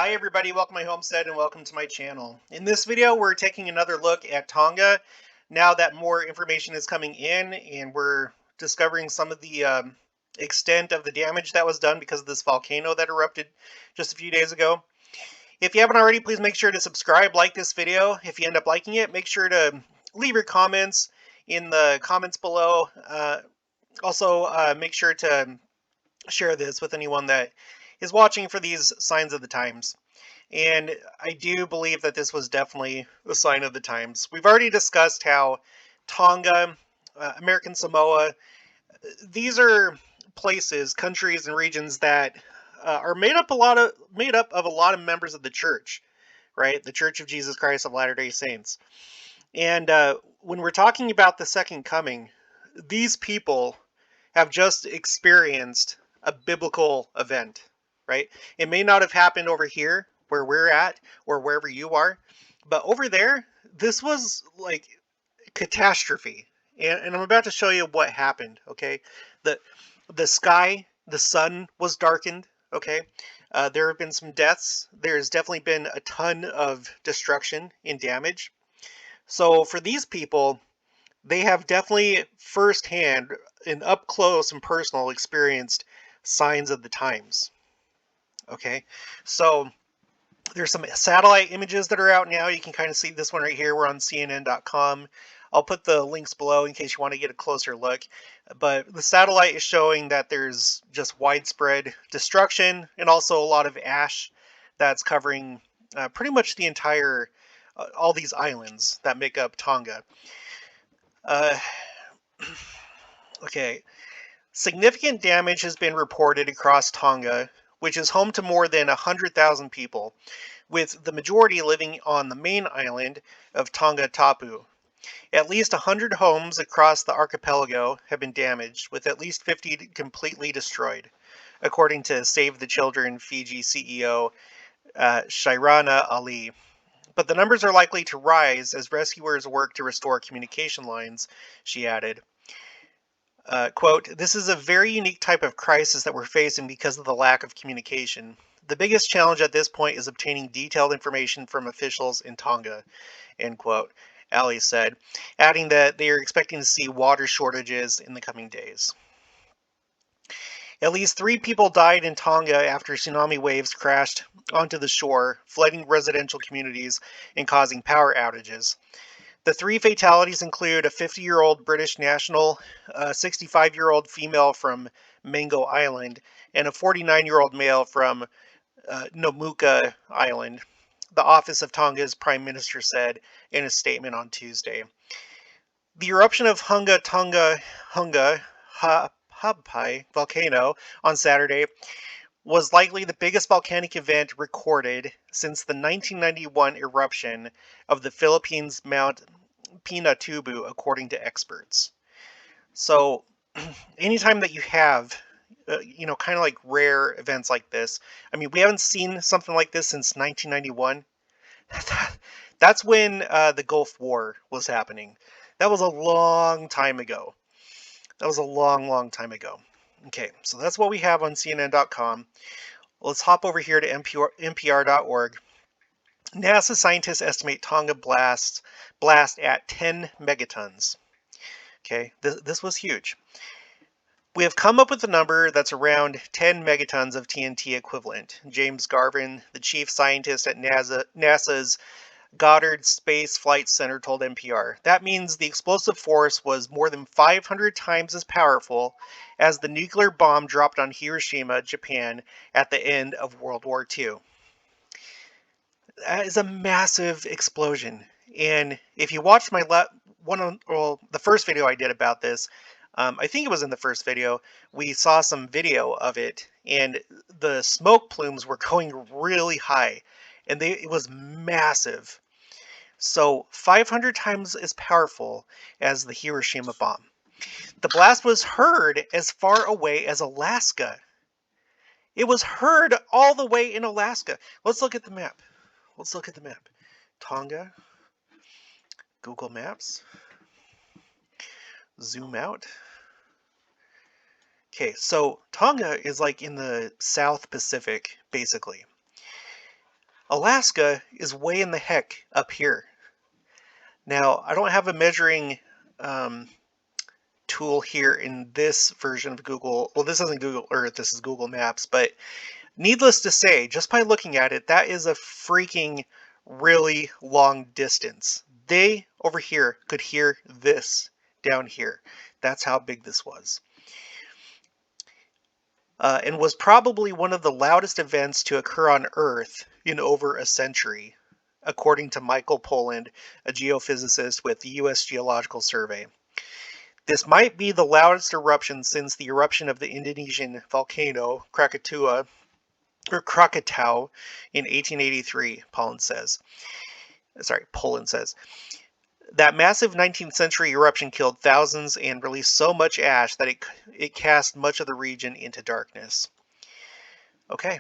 Hi everybody, welcome to my homestead and welcome to my channel. In this video we're taking another look at Tonga now that more information is coming in and we're discovering some of the extent of the damage that was done because of this volcano that erupted just a few days ago. If you haven't already, please make sure to subscribe, like this video. If you end up liking it, make sure to leave your comments in the comments below. Also, make sure to share this with anyone that is watching for these signs of the times. And I do believe that this was definitely a sign of the times. We've already discussed how Tonga, American Samoa, these are places, countries, and regions that are made up of a lot of members of the church, right? The Church of Jesus Christ of Latter-day Saints. And when we're talking about the second coming, these people have just experienced a biblical event, right? It may not have happened over here where we're at or wherever you are, but over there, this was like catastrophe. And I'm about to show you what happened, okay? The the sky, the sun was darkened, okay? There have been some deaths. There's definitely been a ton of destruction and damage. So for these people, they have definitely firsthand and up close and personal experienced signs of the times. Okay, so there's some satellite images that are out now. You can kind of see this one right here. We're on CNN.com. I'll put the links below in case you want to get a closer look. But the satellite is showing that there's just widespread destruction and also a lot of ash that's covering pretty much the entire, all these islands that make up Tonga. Uh, okay, significant damage has been reported across Tonga, which is home to more than 100,000 people, with the majority living on the main island of Tonga Tapu. At least 100 homes across the archipelago have been damaged, with at least 50 completely destroyed, according to Save the Children Fiji CEO Shairana Ali. But the numbers are likely to rise as rescuers work to restore communication lines, she added. Quote, "This is a very unique type of crisis that we're facing because of the lack of communication. The biggest challenge at this point is obtaining detailed information from officials in Tonga," end quote, Ali said, adding that they are expecting to see water shortages in the coming days. At least 3 people died in Tonga after tsunami waves crashed onto the shore, flooding residential communities and causing power outages. The 3 fatalities include a 50-year-old British national, a 65-year-old female from Mango Island, and a 49-year-old male from Nomuka Island, the office of Tonga's prime minister said in a statement on Tuesday. The eruption of Hunga Ha'apai volcano on Saturday was likely the biggest volcanic event recorded since the 1991 eruption of the Philippines' Mount Pinatubo, according to experts. So, anytime that you have, kind of like rare events like this, I mean, we haven't seen something like this since 1991. That's when the Gulf War was happening. That was a long time ago. That was a long, long time ago. Okay, so that's what we have on CNN.com. Let's hop over here to NPR.org. NASA scientists estimate Tonga blast at 10 megatons. Okay, this was huge. We have come up with a number that's around 10 megatons of TNT equivalent. James Garvin, the chief scientist at NASA's Goddard Space Flight Center, told NPR. That means the explosive force was more than 500 times as powerful as the nuclear bomb dropped on Hiroshima, Japan, at the end of World War II. That is a massive explosion. And if you watched my the first video I did about this, I think it was in the first video, we saw some video of it, and the smoke plumes were going really high, and it was massive. So 500 times as powerful as the Hiroshima bomb. The blast was heard as far away as Alaska. It was heard all the way in Alaska. Let's look at the map. Tonga, Google Maps, zoom out. Okay, so Tonga is like in the South Pacific, basically. Alaska is way in the heck up here. Now, I don't have a measuring um, tool here in this version of Google. Well, this isn't Google Earth, this is Google Maps, but needless to say, just by looking at it, that is a freaking really long distance. They over here could hear this down here. That's how big this was. And was probably one of the loudest events to occur on Earth in over a century, according to Michael Poland, a geophysicist with the U.S. Geological Survey. This might be the loudest eruption since the eruption of the Indonesian volcano Krakatoa or Krakatau in 1883, Poland says. That massive 19th century eruption killed thousands and released so much ash that it cast much of the region into darkness. Okay.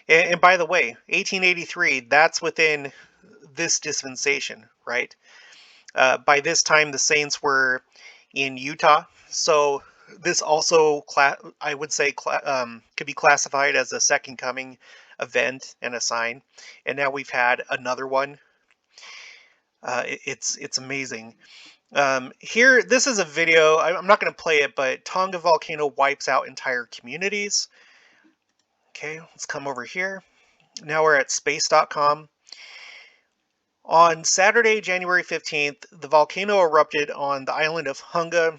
And by the way, 1883, that's within this dispensation, right? By this time, the Saints were in Utah, so this also, I would say, could be classified as a second coming event and a sign. And now we've had another one. It's amazing. Here, this is a video. I'm not going to play it, but Tonga volcano wipes out entire communities. Okay, let's come over here. Now we're at space.com. On Saturday, January 15th, the volcano erupted on the island of Tonga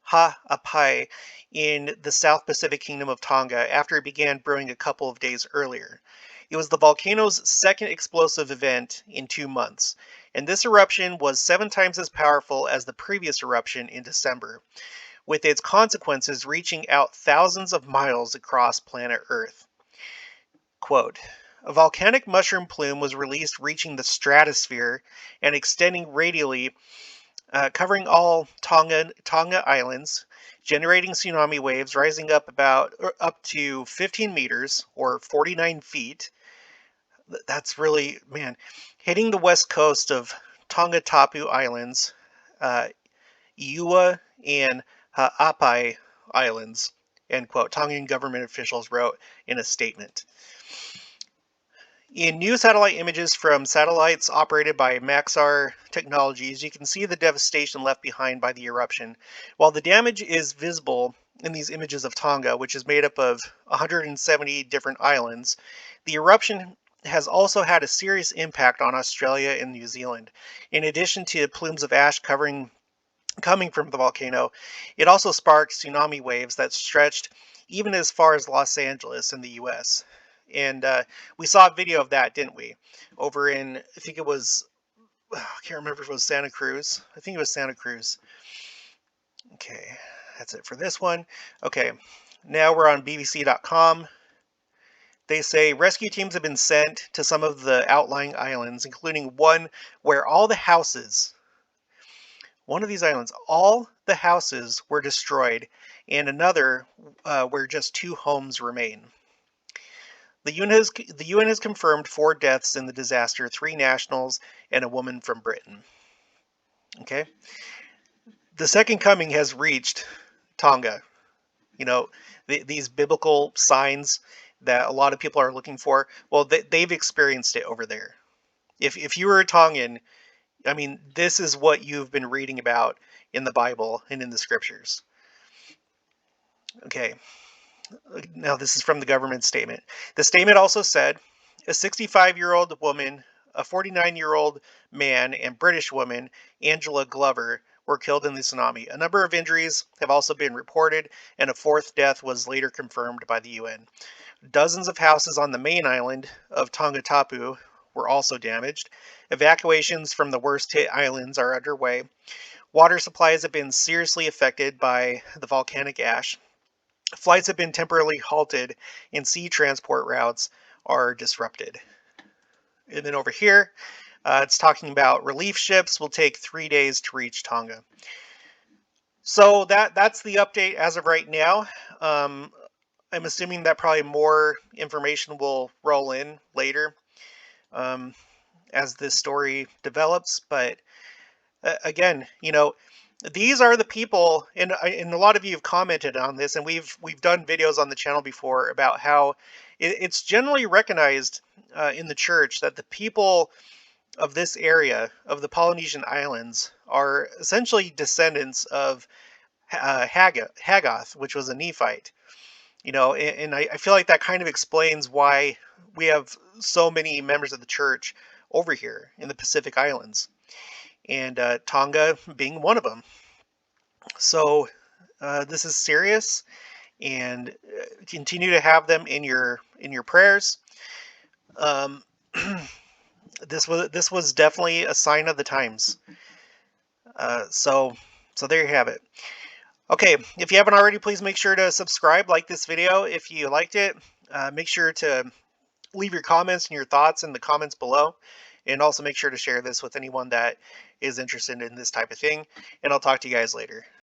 Ha'apai in the South Pacific Kingdom of Tonga after it began brewing a couple of days earlier. It was the volcano's second explosive event in 2 months, and this eruption was 7 times as powerful as the previous eruption in December, with its consequences reaching out thousands of miles across planet Earth. Quote, a volcanic mushroom plume was released, reaching the stratosphere and extending radially, covering all Tonga islands, generating tsunami waves rising up to 15 meters or 49 feet. That's really, man, hitting the west coast of Tongatapu Islands, Iua and Ha'apai Islands, end quote, Tongan government officials wrote in a statement. In new satellite images from satellites operated by Maxar Technologies, you can see the devastation left behind by the eruption. While the damage is visible in these images of Tonga, which is made up of 170 different islands, the eruption has also had a serious impact on Australia and New Zealand. In addition to plumes of ash coming from the volcano, it also sparked tsunami waves that stretched even as far as Los Angeles in the US. And we saw a video of that, didn't we? Over in, I think it was, I can't remember if it was Santa Cruz. I think it was Santa Cruz. Okay, that's it for this one. Okay, now we're on BBC.com. They say rescue teams have been sent to some of the outlying islands, including one where one of these islands, all the houses were destroyed, and another where just 2 homes remain. The UN has confirmed 4 deaths in the disaster, 3 nationals and a woman from Britain. Okay. The second coming has reached Tonga. You know, these biblical signs that a lot of people are looking for, well, they've experienced it over there. If you were a Tongan, I mean, this is what you've been reading about in the Bible and in the scriptures. Okay. Now, this is from the government statement. The statement also said a 65-year-old woman, a 49-year-old man, and British woman, Angela Glover, were killed in the tsunami. A number of injuries have also been reported, and a 4th death was later confirmed by the UN. Dozens of houses on the main island of Tongatapu were also damaged. Evacuations from the worst-hit islands are underway. Water supplies have been seriously affected by the volcanic ash. Flights have been temporarily halted and sea transport routes are disrupted. And then over here, it's talking about relief ships will take 3 days to reach Tonga. So that's the update as of right now. I'm assuming that probably more information will roll in later as this story develops. But again, you know, These are the people, and a lot of you have commented on this, and we've done videos on the channel before about how it's generally recognized in the church that the people of this area of the Polynesian Islands are essentially descendants of Haggoth, which was a Nephite. And I feel like that kind of explains why we have so many members of the church over here in the Pacific Islands, and Tonga being one of them. So this is serious, and continue to have them in your prayers. Um, this was definitely a sign of the times. So there you have it. Okay, if you haven't already, please make sure to subscribe, like this video if you liked it. Make sure to leave your comments and your thoughts in the comments below, and also make sure to share this with anyone that is interested in this type of thing. And I'll talk to you guys later.